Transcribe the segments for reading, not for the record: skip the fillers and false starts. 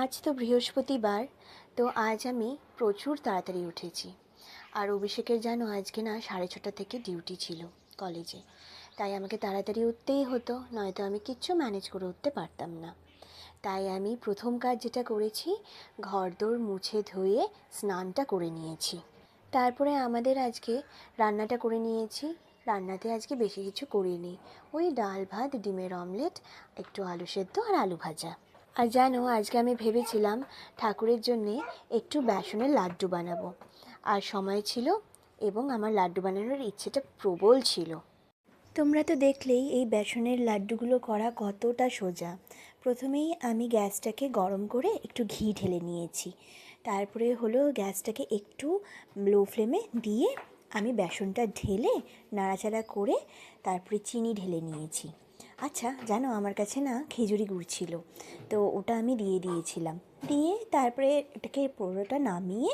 আজ তো বৃহস্পতিবার, তো আজ আমি প্রচুর তাড়াতাড়ি উঠেছি। আর অভিষেকের জানো আজকে না 6:30 থেকে ডিউটি ছিল কলেজে, তাই আমাকে তাড়াতাড়ি উঠতেই হতো, নয়তো আমি কিচ্ছু ম্যানেজ করে উঠতে পারতাম না। তাই আমি প্রথম কাজ যেটা করেছি, ঘরদোর মুছে ধুয়ে স্নানটা করে নিয়েছি। তারপরে আমাদের আজকে রান্নাটা করে নিয়েছি। রান্নাতে আজকে বেশি কিছু করিনি, ওই ডাল ভাত, ডিমের অমলেট, একটু আলু সেদ্ধ আর আলু ভাজা। আর জানো আজকে আমি ভেবেছিলাম ঠাকুরের জন্যে একটু বেসনের লাড্ডু বানাবো, আর সময় ছিল এবং আমার লাড্ডু বানানোর ইচ্ছেটা প্রবল ছিল। তোমরা তো দেখলেই এই বেসনের লাড্ডুগুলো করা কতটা সোজা। প্রথমেই আমি গ্যাসটাকে গরম করে একটু ঘি ঢেলে নিয়েছি। তারপরে হলো গ্যাসটাকে একটু লো ফ্লেমে দিয়ে আমি বেসনটা ঢেলে নাড়াচাড়া করে তারপরে চিনি ঢেলে নিয়েছি। আচ্ছা জানো আমার কাছে না খেজুরি গুড় ছিল, তো ওটা আমি দিয়ে দিয়েছিলাম। দিয়ে তারপরে এটাকে পুরোটা নামিয়ে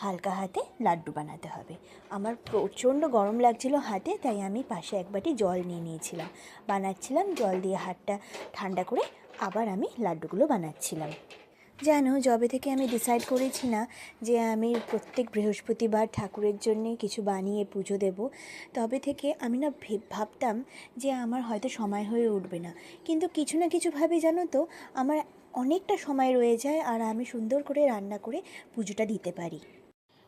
হালকা হাতে লাড্ডু বানাতে হবে। আমার প্রচণ্ড গরম লাগছিল হাতে, তাই আমি পাশে এক বাটি জল নিয়ে নিয়েছিলাম, বানাচ্ছিলাম। জল দিয়ে হাতটা ঠান্ডা করে আবার আমি লাড্ডুগুলো বানাচ্ছিলাম। জানো যবে থেকে আমি ডিসাইড করেছি না যে আমি প্রত্যেক বৃহস্পতিবার ঠাকুরের জন্যে কিছু বানিয়ে পুজো দেব, তবে থেকে আমি না ভাবতাম যে আমার হয়তো সময় হয়ে উঠবে না, কিন্তু কিছু না কিছুভাবে জানো তো আমার অনেকটা সময় রয়ে যায় আর আমি সুন্দর করে রান্না করে পুজোটা দিতে পারি।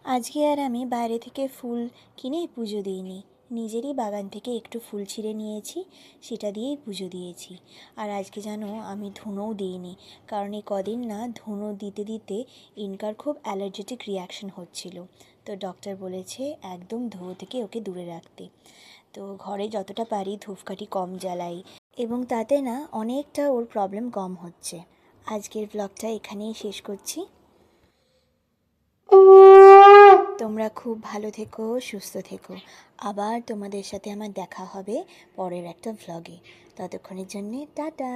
আজকে আর আমি বাইরে থেকে ফুল কিনে পুজো দিইনি, নিজেরই বাগান থেকে একটু ফুল ছিঁড়ে নিয়েছি, সেটা দিয়েই পুজো দিয়েছি। আর আজকে জানো আমি ধুনোও দিইনি, কারণ এই কদিন না ধুনো দিতে দিতে ইনকার খুব অ্যালার্জেটিক রিয়াকশন হচ্ছিল। তো ডক্টর বলেছে একদম ধুয়ো থেকে ওকে দূরে রাখতে। তো ঘরে যতটা পারি ধূপকাঠি কম জ্বালাই, এবং তাতে না অনেকটা ওর প্রবলেম কম হচ্ছে। আজকের ব্লগটা এখানেই শেষ করছি। তোমরা খুব ভালো থেকো, সুস্থ থেকো। আবার তোমাদের সাথে আমার দেখা হবে পরের একটা ভ্লগে। ততক্ষণের জন্যে টাটা।